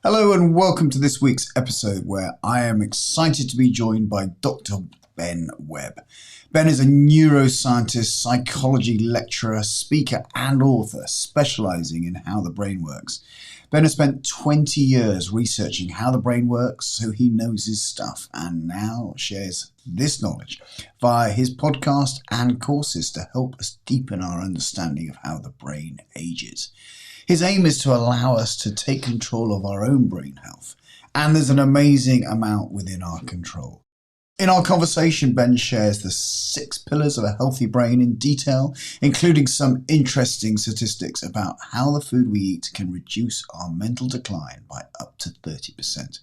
Hello and welcome to this week's episode where I am excited to be joined by Dr. Ben Webb. Ben is a neuroscientist, psychology lecturer, speaker and author specialising in how the brain works. Ben has spent 20 years researching how the brain works, so he knows his stuff and now shares this knowledge via his podcast and courses to help us deepen our understanding of how the brain ages. His aim is to allow us to take control of our own brain health, and there's an amazing amount within our control. In our conversation, Ben shares the 6 pillars of a healthy brain in detail, including some interesting statistics about how the food we eat can reduce our mental decline by up to 30%.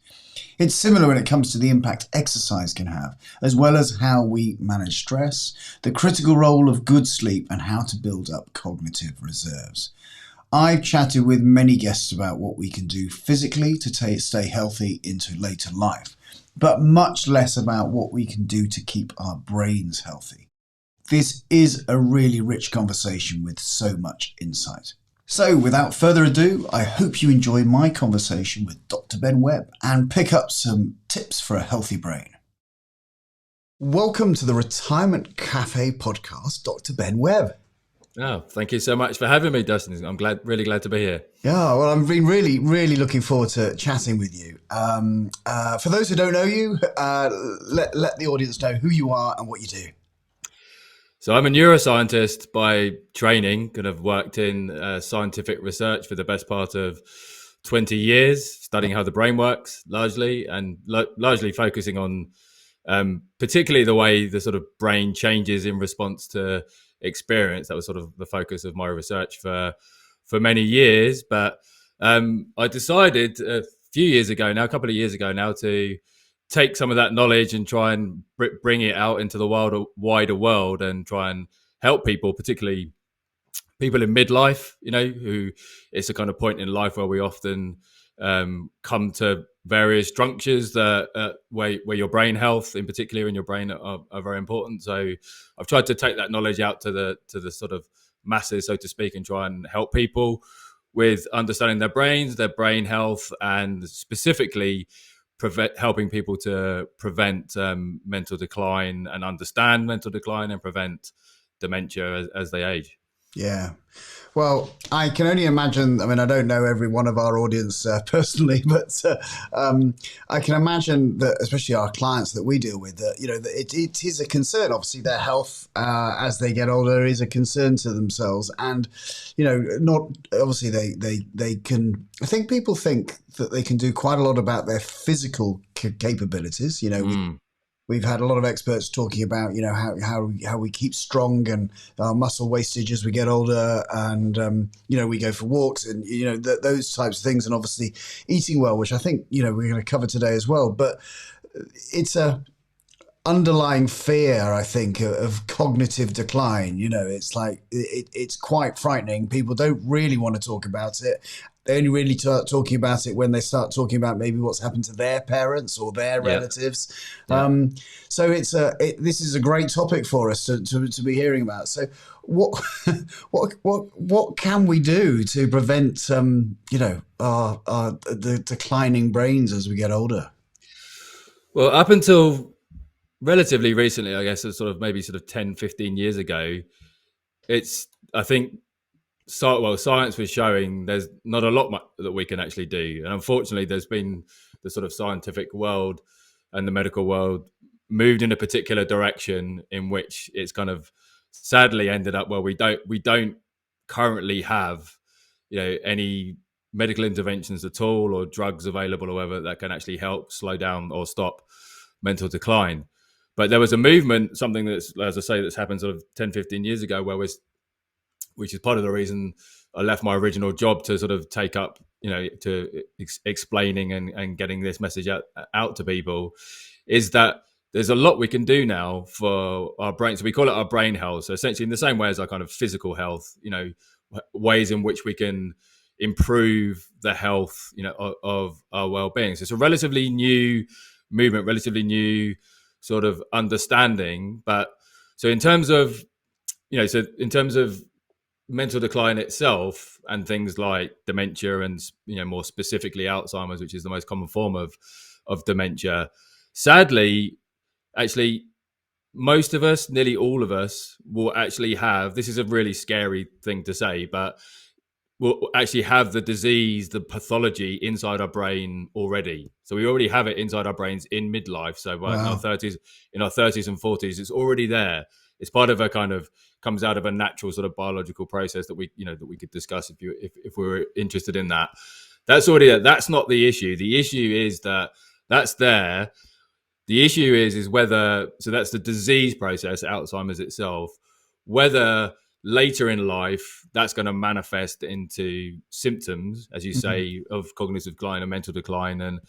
It's similar when it comes to the impact exercise can have, as well as how we manage stress, the critical role of good sleep, and how to build up cognitive reserves. I've chatted with many guests about what we can do physically to stay healthy into later life, but much less about what we can do to keep our brains healthy. This is a really rich conversation with so much insight. So without further ado, I hope you enjoy my conversation with Dr. Ben Webb and pick up some tips for a healthy brain. Welcome to the Retirement Cafe podcast, Dr. Ben Webb. Oh, thank you so much for having me, Dustin. I'm really glad to be here. Yeah, well, I've been really looking forward to chatting with you. For those who don't know you, let the audience know who you are and what you do. So I'm a neuroscientist by training, kind of worked in scientific research for the best part of 20 years, studying how the brain works largely, and largely focusing on particularly the way the sort of brain changes in response to experience. That was sort of the focus of my research for many years. But I decided a couple of years ago now, to take some of that knowledge and try and bring it out into the wider world and try and help people, particularly people in midlife, who it's a kind of point in life where we often come to various junctures that where your brain health in particular and your brain are very important. So I've tried to take that knowledge out to the sort of masses, so to speak, and try and help people with understanding their brains, their brain health, and specifically helping people to prevent mental decline and understand mental decline and prevent dementia as they age. Yeah. Well, I can only imagine, I mean, I don't know every one of our audience personally, but I can imagine that, especially our clients that we deal with, that, that it is a concern. Obviously, their health as they get older is a concern to themselves. And, not obviously they can, I think people think that they can do quite a lot about their physical capabilities, We've had a lot of experts talking about, how we keep strong and our muscle wastage as we get older, and we go for walks and those types of things, and obviously eating well, which I think we're going to cover today as well. But it's a underlying fear, I think, of cognitive decline. It's like it's quite frightening. People don't really want to talk about it. They only really start talking about it when they start talking about maybe what's happened to their parents or their relatives. Yeah. So this is a great topic for us to be hearing about. So what can we do to prevent the declining brains as we get older? Well, up until relatively recently, I guess, maybe 10, 15 years ago, I think science was showing there's not a lot that we can actually do. And unfortunately, there's been the sort of scientific world and the medical world moved in a particular direction in which it's kind of sadly ended up where we don't currently have, any medical interventions at all or drugs available or whatever that can actually help slow down or stop mental decline. But there was a movement, something that's, as I say, that's happened sort of 10, 15 years ago, which is part of the reason I left my original job to sort of take up, to explaining and getting this message out to people, is that there's a lot we can do now for our brain. So we call it our brain health. So essentially in the same way as our kind of physical health, ways in which we can improve the health, of our well-being. So it's a relatively new movement, relatively new sort of understanding. But so in terms of mental decline itself and things like dementia and more specifically Alzheimer's, which is the most common form of dementia, sadly, actually, most of us, nearly all of us, will actually have. This is a really scary thing to say, but will actually have the disease, the pathology inside our brain already. So we already have it inside our brains in midlife. So Wow. in our 30s and 40s, it's already there. It's part of a kind of comes out of a natural sort of biological process that we could discuss if we were interested in that. That's already there. That's not the issue. The issue is that that's there. The issue is whether, so that's the disease process, Alzheimer's itself, whether later in life that's going to manifest into symptoms, as you say, of cognitive decline and mental decline and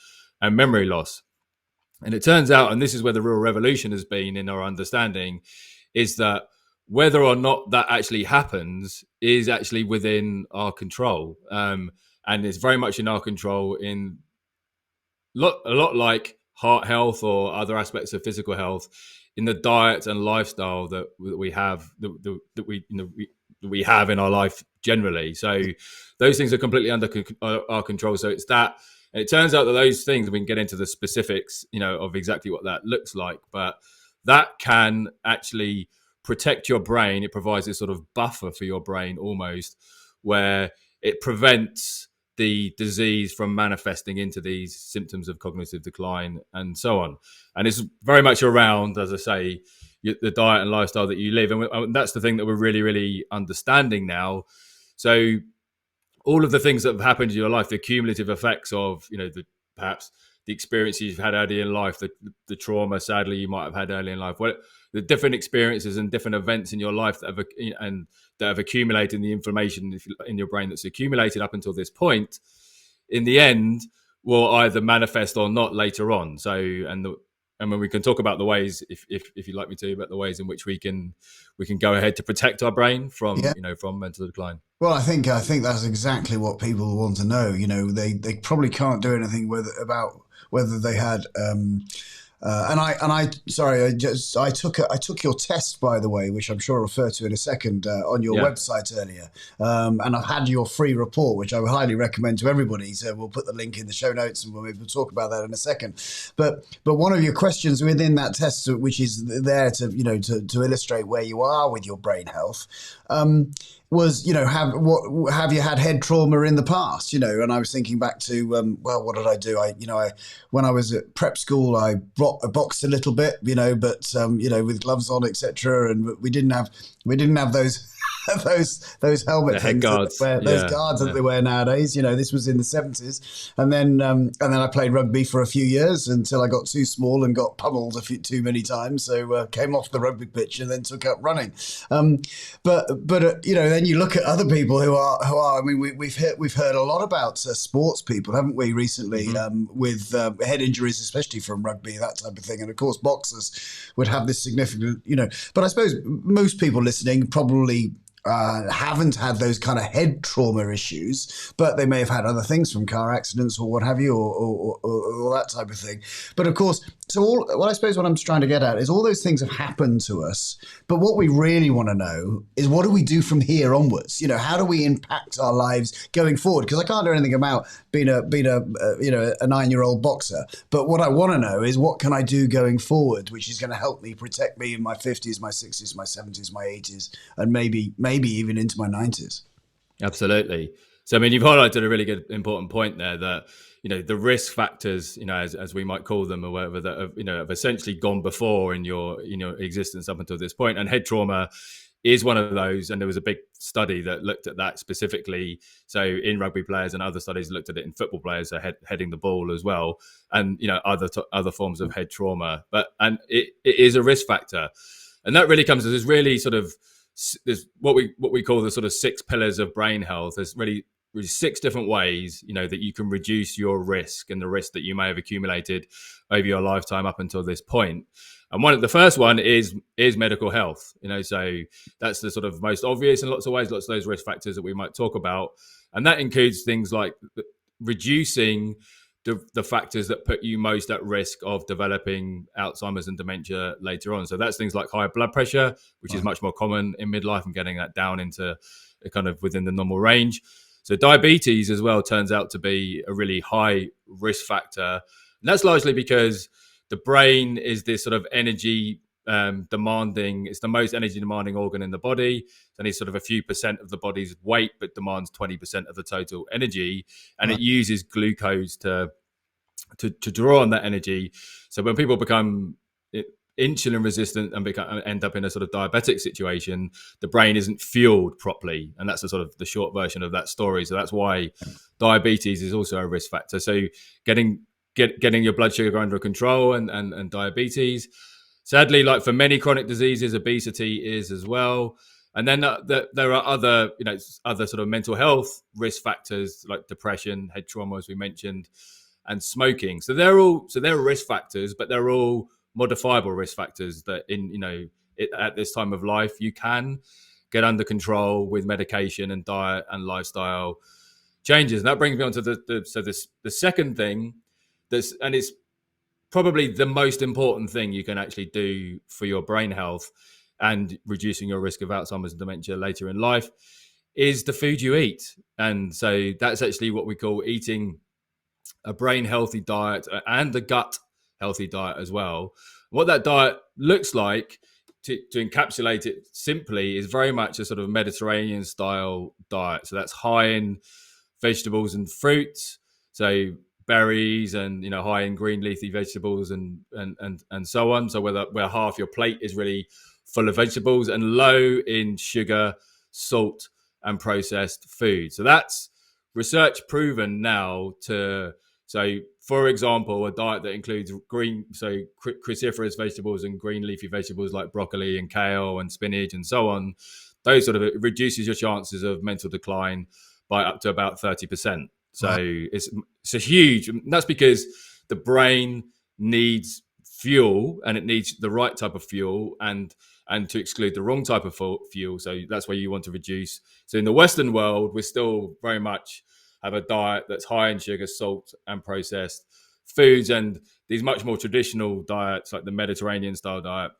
memory loss. And it turns out, and this is where the real revolution has been in our understanding, is that whether or not that actually happens is actually within our control. And it's very much in our control in a lot like heart health or other aspects of physical health, in the diet and lifestyle that we have that we have in our life generally. So those things are completely under our control. So it's that. And it turns out that those things, we can get into the specifics, of exactly what that looks like, but that can actually protect your brain. It provides this sort of buffer for your brain almost, where it prevents the disease from manifesting into these symptoms of cognitive decline and so on. And it's very much around, as I say, the diet and lifestyle that you live. And that's the thing that we're really, really understanding now. So all of the things that have happened in your life, the cumulative effects of, perhaps the experiences you've had early in life, the trauma, sadly, you might have had early in life, the different experiences and different events in your life that have accumulated, the inflammation in your brain that's accumulated up until this point, in the end, will either manifest or not later on. So, and when we can talk about the ways, if you'd like me to, about the ways in which we can go ahead to protect our brain from from mental decline. Well, I think that's exactly what people want to know. They probably can't do anything about whether they had. I took your test, by the way, which I'm sure I'll refer to in a second, on your website earlier, and I've had your free report, which I would highly recommend to everybody. So we'll put the link in the show notes, and we'll talk about that in a second. But one of your questions within that test, which is there to illustrate where you are with your brain health, was, have you had head trauma in the past? And I was thinking back to, what did I do? When I was at prep school, I boxed a little bit, but with gloves on, etc. And we didn't have those those helmet head guards, those guards that they wear nowadays. This was in the 70s, and then I played rugby for a few years until I got too small and got pummeled too many times. So came off the rugby pitch and then took up running. But then you look at other people who are. I mean, we've heard a lot about sports people, haven't we, recently, with head injuries, especially from rugby, that type of thing. And of course, boxers would have this significant, But I suppose most people listening probably haven't had those kind of head trauma issues, but they may have had other things from car accidents or what have you, or that type of thing. But of course, I suppose what I'm trying to get at is all those things have happened to us, but what we really want to know is, what do we do from here onwards? How do we impact our lives going forward? Because I can't do anything about being a 9-year-old boxer, but what I want to know is, what can I do going forward, which is going to help me protect me in my 50s, my 60s, my 70s, my 80s, and maybe even into my 90s. Absolutely. So, I mean, you've highlighted a really good, important point there, that, the risk factors, as we might call them, or whatever, that have essentially gone before in your existence up until this point. And head trauma is one of those. And there was a big study that looked at that specifically. So in rugby players, and other studies looked at it in football players, so heading the ball as well, and other forms of head trauma. And it is a risk factor, and that really comes as this really sort of, there's what we call the sort of 6 pillars of brain health. There's really 6 different ways, that you can reduce your risk and the risk that you may have accumulated over your lifetime up until this point. And the first one is medical health. So that's the sort of most obvious in lots of ways, lots of those risk factors that we might talk about. And that includes things like reducing the factors that put you most at risk of developing Alzheimer's and dementia later on. So that's things like high blood pressure, which is much more common in midlife, and getting that down into kind of within the normal range. So diabetes as well turns out to be a really high risk factor. And that's largely because the brain is this sort of energy demanding, it's the most energy demanding organ in the body. It's only sort of a few percent of the body's weight, but demands 20% of the total energy. And it uses glucose to draw on that energy. So when people become insulin resistant and end up in a sort of diabetic situation, the brain isn't fueled properly. And that's the sort of the short version of that story. So that's why diabetes is also a risk factor. So getting your blood sugar under control and diabetes. Sadly, like for many chronic diseases, obesity is as well. And then there are other sort of mental health risk factors like depression, head trauma, as we mentioned, and smoking. So they're risk factors, but they're all modifiable risk factors that at this time of life you can get under control with medication and diet and lifestyle changes. And that brings me on to the second thing and it's probably the most important thing you can actually do for your brain health and reducing your risk of Alzheimer's and dementia later in life is the food you eat. And so that's actually what we call eating a brain healthy diet and a gut healthy diet as well. What that diet looks like, to encapsulate it simply, is very much a sort of Mediterranean style diet. So that's high in vegetables and fruits, so berries, and high in green leafy vegetables and so on. So where half your plate is really full of vegetables, and low in sugar, salt, and processed food. So that's research proven now to. So, for example, a diet that includes cruciferous vegetables and green leafy vegetables like broccoli and kale and spinach and so on, those sort of reduces your chances of mental decline by up to about 30%. So it's a huge, and that's because the brain needs fuel, and it needs the right type of fuel and to exclude the wrong type of fuel. So that's where you want to reduce. So in the Western world, we're still very much have a diet that's high in sugar, salt, and processed foods. And these much more traditional diets, like the Mediterranean style diet,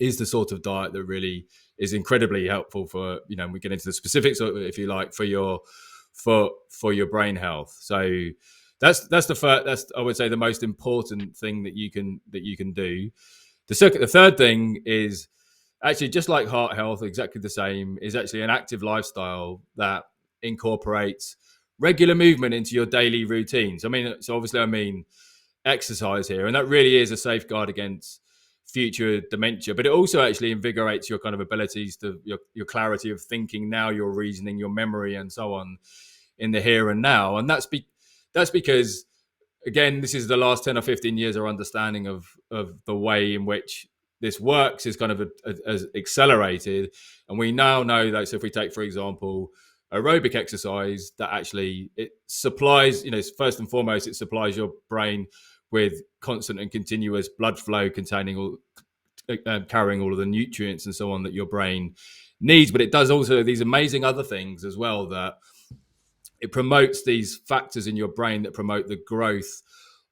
is the sort of diet that really is incredibly helpful for, we get into the specifics, if you like, for your brain health. So that's the first, that's, I would say, the most important thing that you can do. The third thing is actually, just like heart health, exactly the same, is actually an active lifestyle that incorporates regular movement into your daily routines. Obviously I mean exercise here, and that really is a safeguard against future dementia, but it also actually invigorates your kind of abilities to your clarity of thinking now, your reasoning, your memory, and so on in the here and now. And that's because, again, this is the last 10 or 15 years, our understanding of the way in which this works is kind of as accelerated. And we now know that, so if we take, for example, aerobic exercise, that actually it supplies, first and foremost, it supplies your brain with constant and continuous blood flow carrying all of the nutrients and so on that your brain needs. But it does also these amazing other things as well, that it promotes these factors in your brain that promote the growth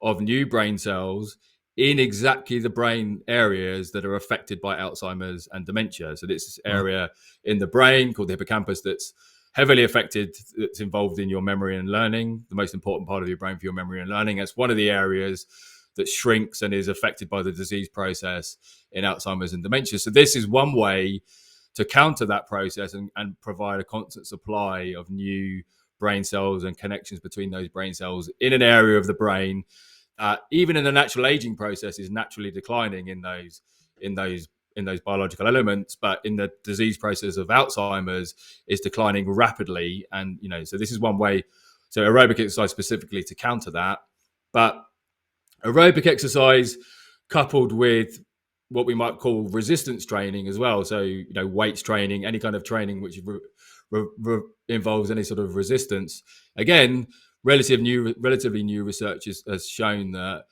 of new brain cells in exactly the brain areas that are affected by Alzheimer's and dementia. So this area in the brain called the hippocampus that's heavily affected, that's involved in your memory and learning, the most important part of your brain for your memory and learning. It's one of the areas that shrinks and is affected by the disease process in Alzheimer's and dementia. So this is one way to counter that process and provide a constant supply of new brain cells and connections between those brain cells in an area of the brain, even in the natural aging process, is naturally declining in those biological elements, but in the disease process of Alzheimer's is declining rapidly. And, so this is one way, so aerobic exercise specifically to counter that. But aerobic exercise coupled with what we might call resistance training as well. So, weights training, any kind of training which involves any sort of resistance. Again, relatively new research has shown that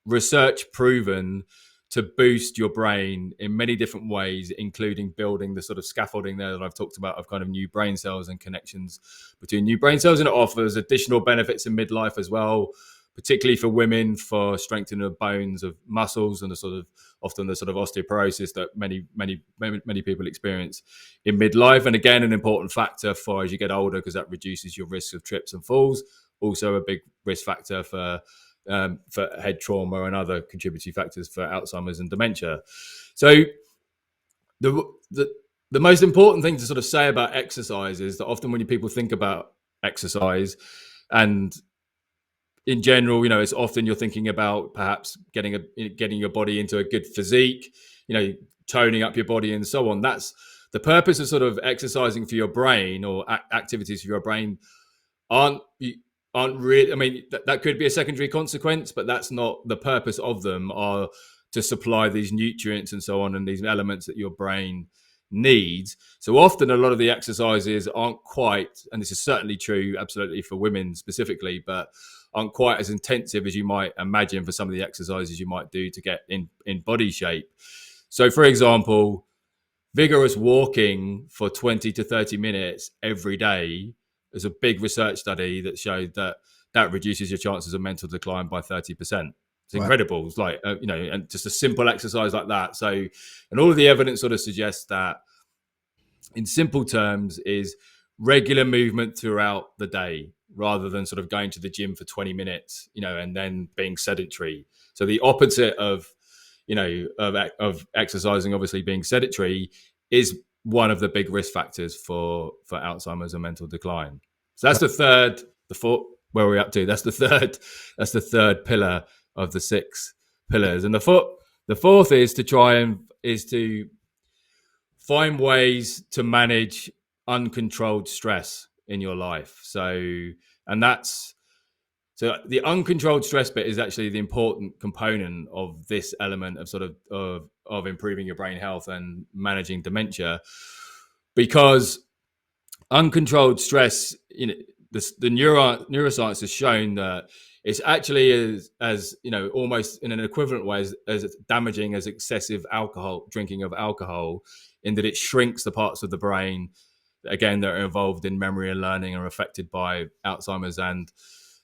research proven to boost your brain in many different ways, including building the sort of scaffolding there that I've talked about of kind of new brain cells and connections between new brain cells. And it offers additional benefits in midlife as well, particularly for women, for strengthening the bones of muscles and often the sort of osteoporosis that many people experience in midlife. And again, an important factor for as you get older, because that reduces your risk of trips and falls. Also a big risk factor for head trauma and other contributory factors for Alzheimer's and dementia. So the most important thing to sort of say about exercise is that often when people think about exercise, and in general, it's often you're thinking about perhaps getting your body into a good physique, toning up your body and so on. That's the purpose of sort of exercising for your brain, or activities for your brain aren't really, I mean, that could be a secondary consequence, but that's not the purpose of them, are to supply these nutrients and so on, and these elements that your brain needs. So often a lot of the exercises aren't quite, and this is certainly true absolutely for women specifically, but aren't quite as intensive as you might imagine for some of the exercises you might do to get in body shape. So for example, vigorous walking for 20 to 30 minutes every day. There's a big research study that showed that reduces your chances of mental decline by 30%. It's incredible. It's like, and just a simple exercise like that. So, and all of the evidence sort of suggests that, in simple terms, is regular movement throughout the day, rather than sort of going to the gym for 20 minutes, and then being sedentary. So the opposite of exercising, obviously being sedentary, is one of the big risk factors for Alzheimer's and mental decline. So that's where are we up to? That's the third pillar of the 6 pillars. And the fourth is to find ways to manage uncontrolled stress in your life. So the uncontrolled stress bit is actually the important component of this element of improving your brain health and managing dementia, because uncontrolled stress, the neuroscience has shown that it's actually as almost in an equivalent way as damaging as excessive drinking of alcohol, in that it shrinks the parts of the brain, again, that are involved in memory and learning, are affected by Alzheimer's and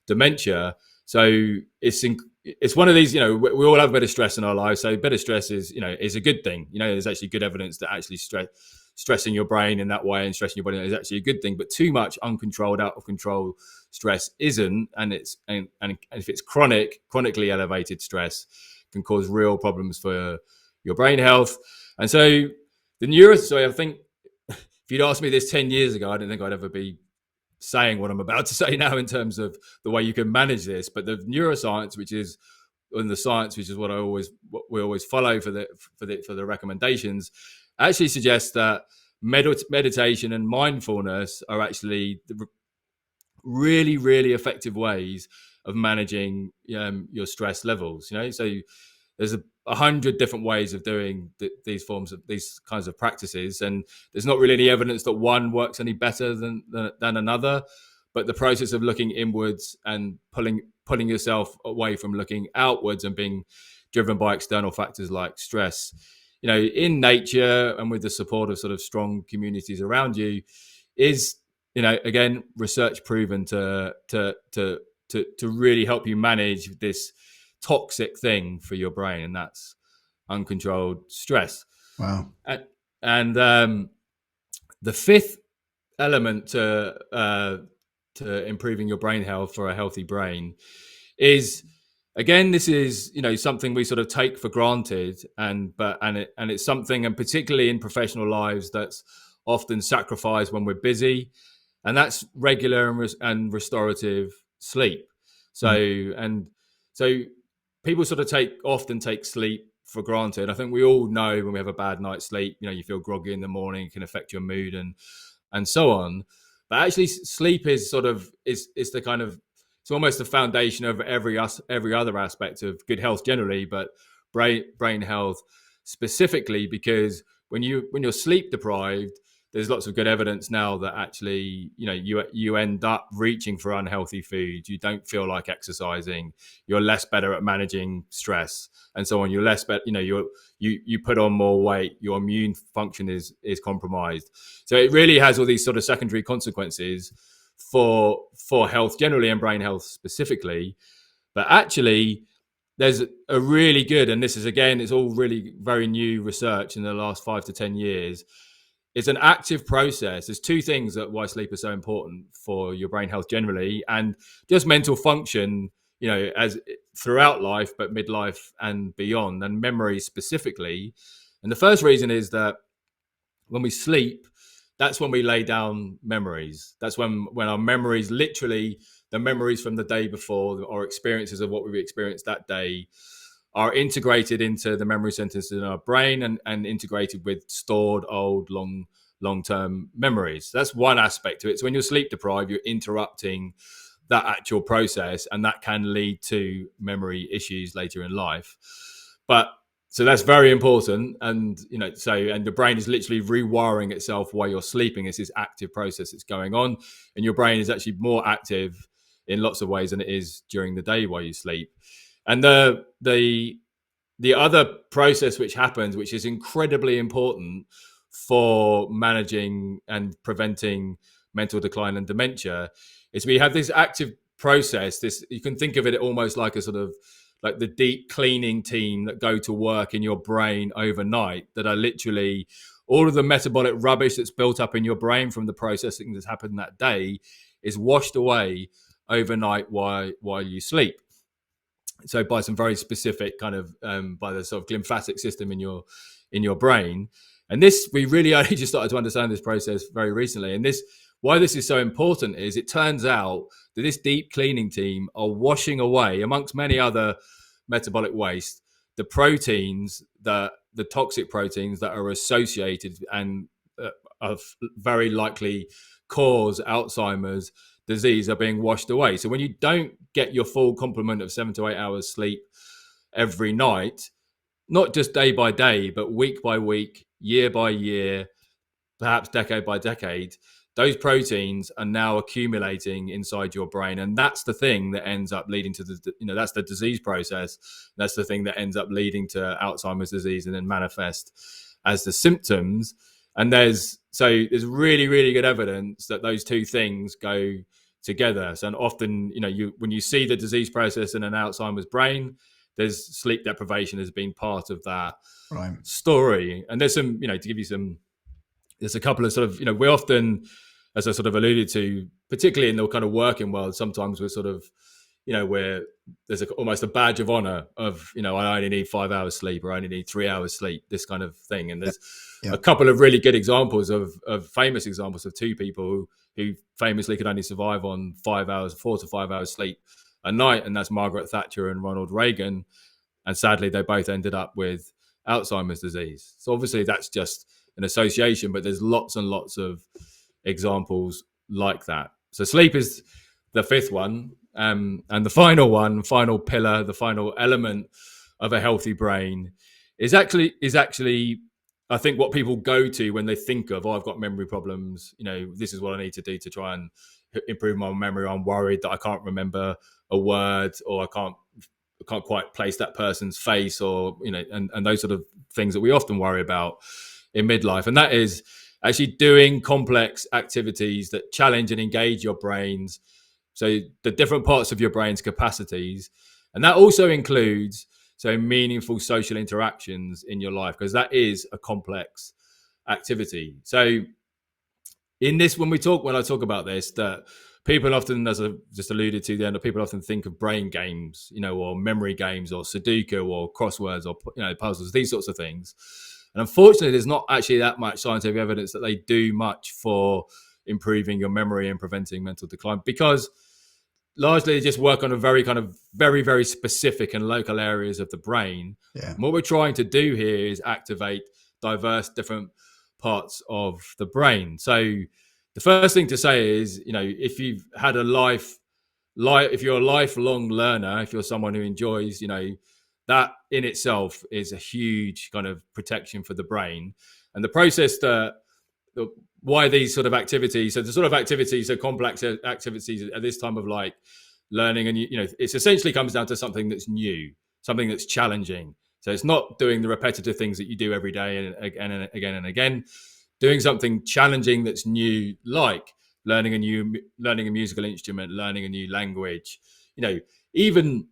dementia. So it's one of these, we all have a bit of stress in our lives. So a bit of stress is a good thing. There's actually good evidence that actually stressing your brain in that way and stressing your body is actually a good thing. But too much uncontrolled, out of control stress isn't. And if it's chronically elevated stress, can cause real problems for your brain health. And so I think if you'd asked me this 10 years ago, I didn't think I'd ever be saying what I'm about to say now in terms of the way you can manage this. But the neuroscience, which is what we always follow for the recommendations, actually suggests that meditation and mindfulness are actually really, really effective ways of managing your stress levels. So there's 100 different ways of doing these kinds of practices, and there's not really any evidence that one works any better than another. But the process of looking inwards and pulling yourself away from looking outwards and being driven by external factors like stress, in nature and with the support of sort of strong communities around you, is again, research proven to really help you manage this toxic thing for your brain, and that's uncontrolled stress. Wow. And the fifth element to improving your brain health for a healthy brain is, again, this is something we sort of take for granted, and it's something, and particularly in professional lives, that's often sacrificed when we're busy, and that's regular and restorative sleep. So people sort of often take sleep for granted. I think we all know when we have a bad night's sleep, you feel groggy in the morning, it can affect your mood and so on. But actually, sleep is the kind of, it's almost the foundation of every other aspect of good health generally, but brain health specifically, because when you're sleep deprived, there's lots of good evidence now that actually, you end up reaching for unhealthy foods. You don't feel like exercising. You're less better at managing stress and so on. You're less better. You put on more weight. Your immune function is compromised. So it really has all these sort of secondary consequences for health generally and brain health specifically. But actually, there's a really good, and this is again, it's all really very new research in the last 5 to 10 years. It's an active process. There's two things that why sleep is so important for your brain health generally, and just mental function, as throughout life, but midlife and beyond, and memory specifically. And the first reason is that when we sleep, that's when we lay down memories. That's when our memories, literally the memories from the day before or experiences of what we've experienced that day, are integrated into the memory centers in our brain and integrated with stored old long-term memories. That's one aspect to it. So when you're sleep deprived, you're interrupting that actual process, and that can lead to memory issues later in life. But so that's very important. And, and the brain is literally rewiring itself while you're sleeping. It's this active process that's going on. And your brain is actually more active in lots of ways than it is during the day while you sleep. And the other process which happens, which is incredibly important for managing and preventing mental decline and dementia, is we have this active process. This, you can think of it almost like a sort of like the deep cleaning team that go to work in your brain overnight, that are literally all of the metabolic rubbish that's built up in your brain from the processing that's happened that day is washed away overnight while you sleep. So by some very specific kind of by the sort of glymphatic system in your brain. And this, we really only just started to understand this process very recently. And this, why this is so important is it turns out that this deep cleaning team are washing away, amongst many other metabolic waste, the proteins, the toxic proteins that are associated and of very likely cause Alzheimer's disease, are being washed away. So when you don't get your full complement of 7 to 8 hours sleep every night, not just day by day, but week by week, year by year, perhaps decade by decade, those proteins are now accumulating inside your brain. And that's the thing that ends up leading to that's the disease process. That's the thing that ends up leading to Alzheimer's disease and then manifest as the symptoms. And there's really, really good evidence that those two things go together. So, and often, when you see the disease process in an Alzheimer's brain, there's sleep deprivation has been part of that story. And there's some, to give you some, there's a couple of sort of, we often, as I sort of alluded to, particularly in the kind of working world, sometimes we're sort of, where there's almost a badge of honor of, I only need 5 hours sleep, or I only need 3 hours sleep, this kind of thing. And there's a couple of really good examples of famous examples of two people who famously could only survive on 4 to 5 hours sleep a night. And that's Margaret Thatcher and Ronald Reagan. And sadly, they both ended up with Alzheimer's disease. So obviously that's just an association, but there's lots and lots of examples like that. So sleep is the fifth one. And the final pillar, the final element of a healthy brain is actually, I think, what people go to when they think of, I've got memory problems. This is what I need to do to try and improve my memory. I'm worried that I can't remember a word, or I can't quite place that person's face, or, and those sort of things that we often worry about in midlife. And that is actually doing complex activities that challenge and engage your brains. So the different parts of your brain's capacities. And that also includes meaningful social interactions in your life, because that is a complex activity. So in this, when I talk about this, that people often, as I just alluded to then, people often think of brain games, or memory games, or Sudoku, or crosswords, or puzzles, these sorts of things. And unfortunately, there's not actually that much scientific evidence that they do much for improving your memory and preventing mental decline, because largely they just work on a very kind of very, very specific and local areas of the brain. Yeah. And what we're trying to do here is activate diverse different parts of the brain. So the first thing to say is, if you've had if you're a lifelong learner, if you're someone who enjoys, that in itself is a huge kind of protection for the brain. And the process why these sort of activities, so the sort of activities, so complex activities at this time of like learning, and it essentially comes down to something that's new, something that's challenging. So it's not doing the repetitive things that you do every day and again and again. Doing something challenging that's new, like learning a musical instrument, learning a new language, even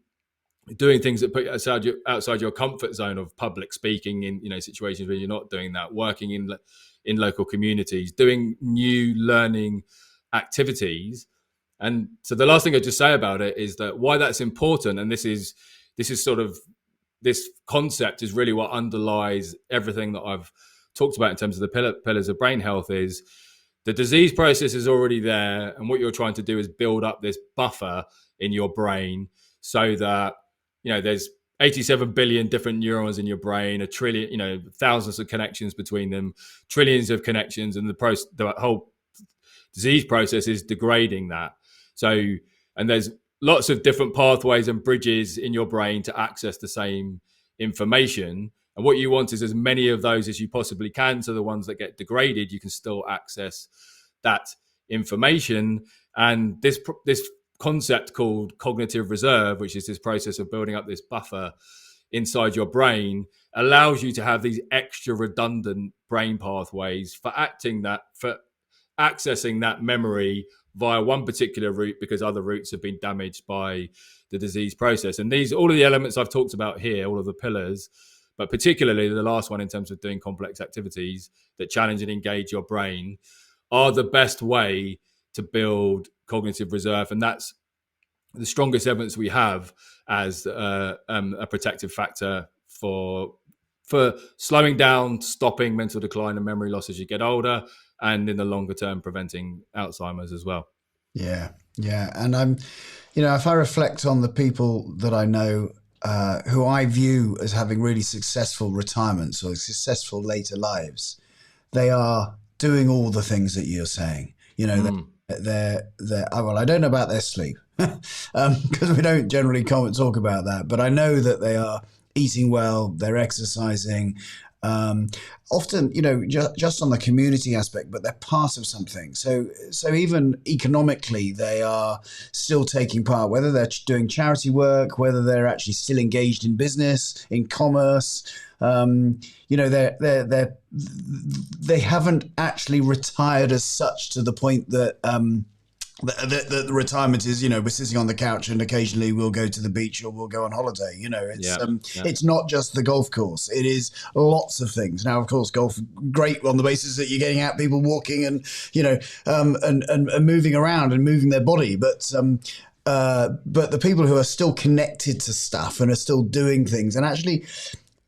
doing things that put you outside your comfort zone of public speaking in situations where you're not doing that, working in local communities, doing new learning activities. And so the last thing I just say about it is that why that's important, and this is sort of, this concept is really what underlies everything that I've talked about in terms of the pillars of brain health, is the disease process is already there, and what you're trying to do is build up this buffer in your brain so that there's 87 billion different neurons in your brain, a trillion, thousands of connections between them, trillions of connections, and the whole disease process is degrading that. So, and there's lots of different pathways and bridges in your brain to access the same information. And what you want is as many of those as you possibly can. So the ones that get degraded, you can still access that information. And this concept called cognitive reserve, which is this process of building up this buffer inside your brain, allows you to have these extra redundant brain pathways for accessing that memory via one particular route, because other routes have been damaged by the disease process. And all of the elements I've talked about here, all of the pillars, but particularly the last one in terms of doing complex activities that challenge and engage your brain, are the best way to build cognitive reserve. And that's the strongest evidence we have as a protective factor for slowing down, stopping mental decline and memory loss as you get older, and in the longer term, preventing Alzheimer's as well. Yeah. And if I reflect on the people that I know who I view as having really successful retirements or successful later lives, they are doing all the things that you're saying. They're well, I don't know about their sleep because we don't generally talk about that, but I know that they are eating well, they're exercising, often, just on the community aspect, but they're part of something. So even economically, they are still taking part, whether they're doing charity work, whether they're actually still engaged in business, in commerce. They haven't actually retired as such to the point that the retirement is, we're sitting on the couch and occasionally we'll go to the beach or we'll go on holiday. It's not just the golf course. It is lots of things. Now, of course, golf, great on the basis that you're getting out people walking and, and moving around and moving their body. But the people who are still connected to stuff and are still doing things and actually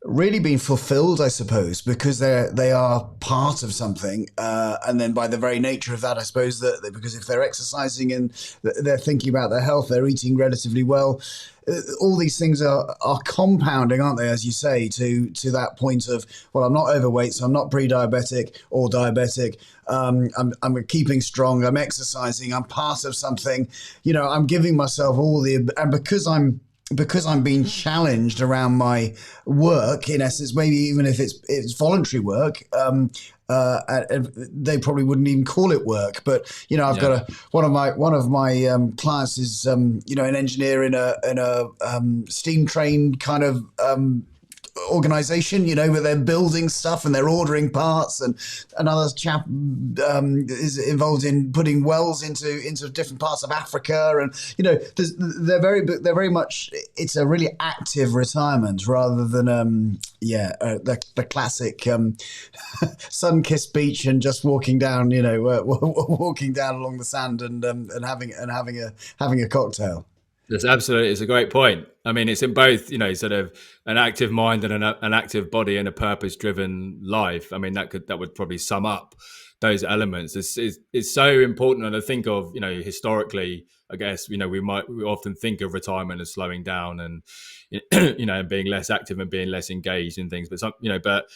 really being fulfilled, I suppose, because they are part of something, and then by the very nature of that, I suppose that because if they're exercising and they're thinking about their health, they're eating relatively well, all these things are compounding, aren't they, as you say, to that point of, well, I'm not overweight, so I'm not pre-diabetic or diabetic. I'm keeping strong. I'm exercising. I'm part of something. I'm giving myself and because I'm being challenged around my work, in essence, maybe even if it's voluntary work, they probably wouldn't even call it work. But I've got one of my clients is an engineer in a steam train kind of organization, where they're building stuff and they're ordering parts, and another chap is involved in putting wells into different parts of Africa, and they're very much, it's a really active retirement rather than the classic sun-kissed beach and just walking down walking down along the sand and having a cocktail. That's absolutely, it's a great point. I mean, it's in both, sort of an active mind and an active body and a purpose-driven life. I mean, that would probably sum up those elements. It's so important. And I think of, historically, I guess, we often think of retirement as slowing down and, being less active and being less engaged in things. But but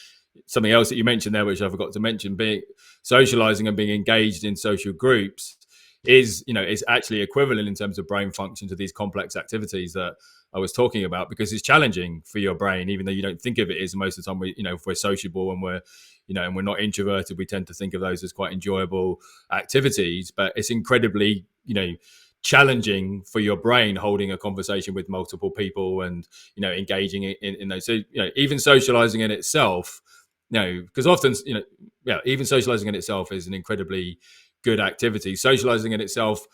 something else that you mentioned there, which I forgot to mention, being socializing and being engaged in social groups is actually equivalent in terms of brain function to these complex activities that I was talking about, because it's challenging for your brain, even though you don't think of it as. Most of the time, if we're sociable and we're not introverted, we tend to think of those as quite enjoyable activities. But it's incredibly challenging for your brain holding a conversation with multiple people and engaging in those. So even socializing in itself, because often even socializing in itself is an incredibly good activity. Socializing in itself,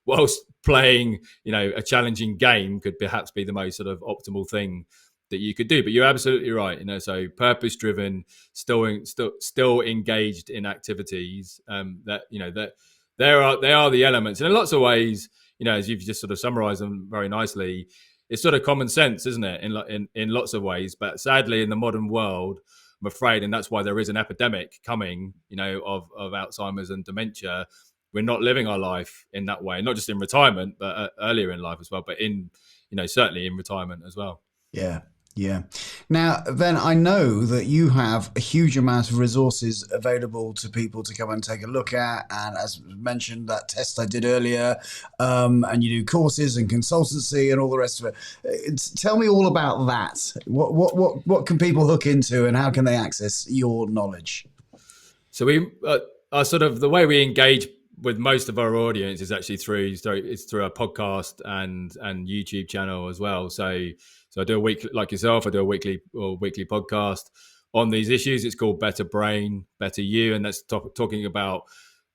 whilst playing, a challenging game could perhaps be the most sort of optimal thing that you could do. But you're absolutely right. So purpose driven, still engaged in activities that they are the elements. And in lots of ways, as you've just sort of summarized them very nicely, it's sort of common sense, isn't it? In lots of ways, but sadly in the modern world, I'm afraid, and that's why there is an epidemic coming, of Alzheimer's and dementia. We're not living our life in that way, not just in retirement, but earlier in life as well, but certainly in retirement as well. Yeah. Yeah. Now, Ben, I know that you have a huge amount of resources available to people to come and take a look at. And as mentioned, that test I did earlier, and you do courses and consultancy and all the rest of it. Tell me all about that. What can people hook into and how can they access your knowledge? So we are sort of the way we engage with most of our audience is actually through a podcast and YouTube channel as well. So I do a weekly, like yourself, I do a weekly podcast on these issues. It's called Better Brain, Better You. And that's talking about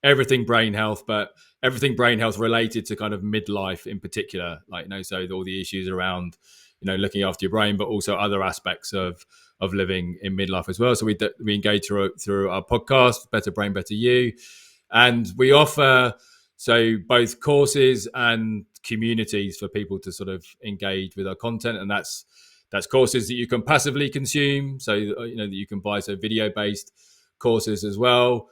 everything brain health, but everything brain health related to kind of midlife in particular, so all the issues around, looking after your brain, but also other aspects of living in midlife as well. So we engage through our podcast, Better Brain, Better You. And we offer both courses and communities for people to sort of engage with our content, and that's courses that you can passively consume, so that you can buy video based courses as well,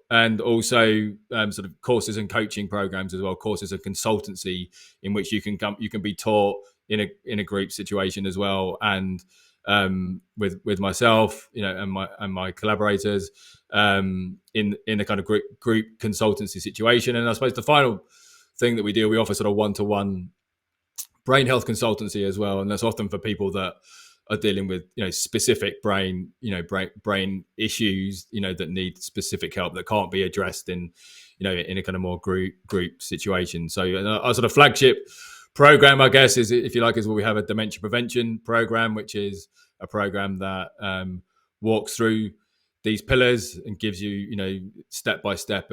and also sort of courses and coaching programs as well, courses of consultancy in which you can be taught in a group situation as well, and with myself, and my collaborators in a kind of group consultancy situation. And I suppose the final thing that we do, we offer sort of one-to-one brain health consultancy as well, and that's often for people that are dealing with specific brain issues that need specific help that can't be addressed in a kind of more group situation. So our sort of flagship program, I guess, is, if you like, is where we have a dementia prevention program, which is a program that walks through these pillars and gives you step by step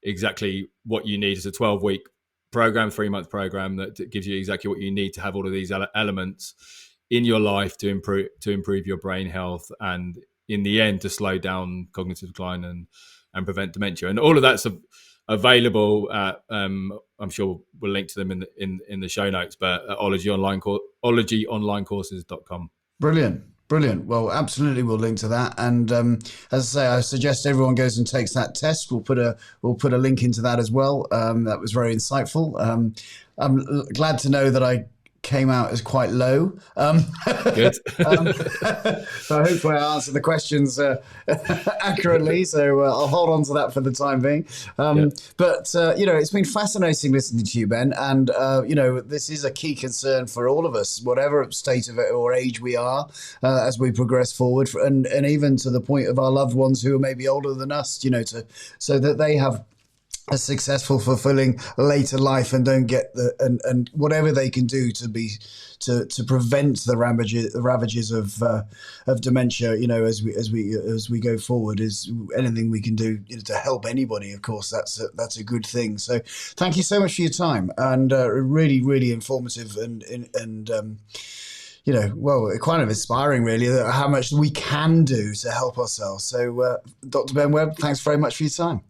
exactly what you need. It's a 12-week program, 3-month program that gives you exactly what you need to have all of these elements in your life to improve your brain health, and in the end to slow down cognitive decline and prevent dementia. And all of that's available at, I'm sure we'll link to them in the show notes, but at ologyonlinecourses.com. Brilliant. Well, absolutely, we'll link to that. And as I say, I suggest everyone goes and takes that test. We'll put a link into that as well. That was very insightful. I'm glad to know that I came out as quite low. Good. So hopefully I answered the questions accurately. So I'll hold on to that for the time being. But, it's been fascinating listening to you, Ben. And, this is a key concern for all of us, whatever state of it or age we are, as we progress forward. And even to the point of our loved ones who are maybe older than us, so that they have a successful, fulfilling later life and don't get and whatever they can do to prevent the ravages of dementia, as we go forward, is anything we can do to help anybody. Of course, that's a good thing. So thank you so much for your time, and really, really informative and kind of inspiring, really, how much we can do to help ourselves. So Dr. Ben Webb, thanks very much for your time.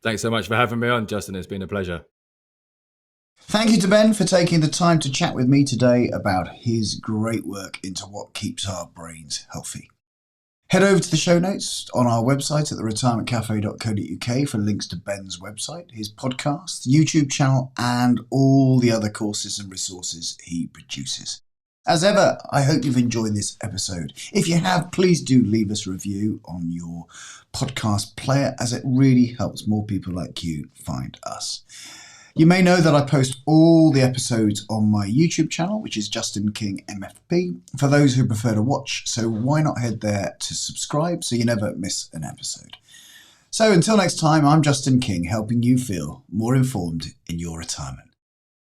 Thanks so much for having me on, Justin. It's been a pleasure. Thank you to Ben for taking the time to chat with me today about his great work into what keeps our brains healthy. Head over to the show notes on our website at theretirementcafe.co.uk for links to Ben's website, his podcast, YouTube channel, and all the other courses and resources he produces. As ever, I hope you've enjoyed this episode. If you have, please do leave us a review on your podcast player, as it really helps more people like you find us. You may know that I post all the episodes on my YouTube channel, which is Justin King MFP, for those who prefer to watch, so why not head there to subscribe so you never miss an episode. So until next time, I'm Justin King, helping you feel more informed in your retirement.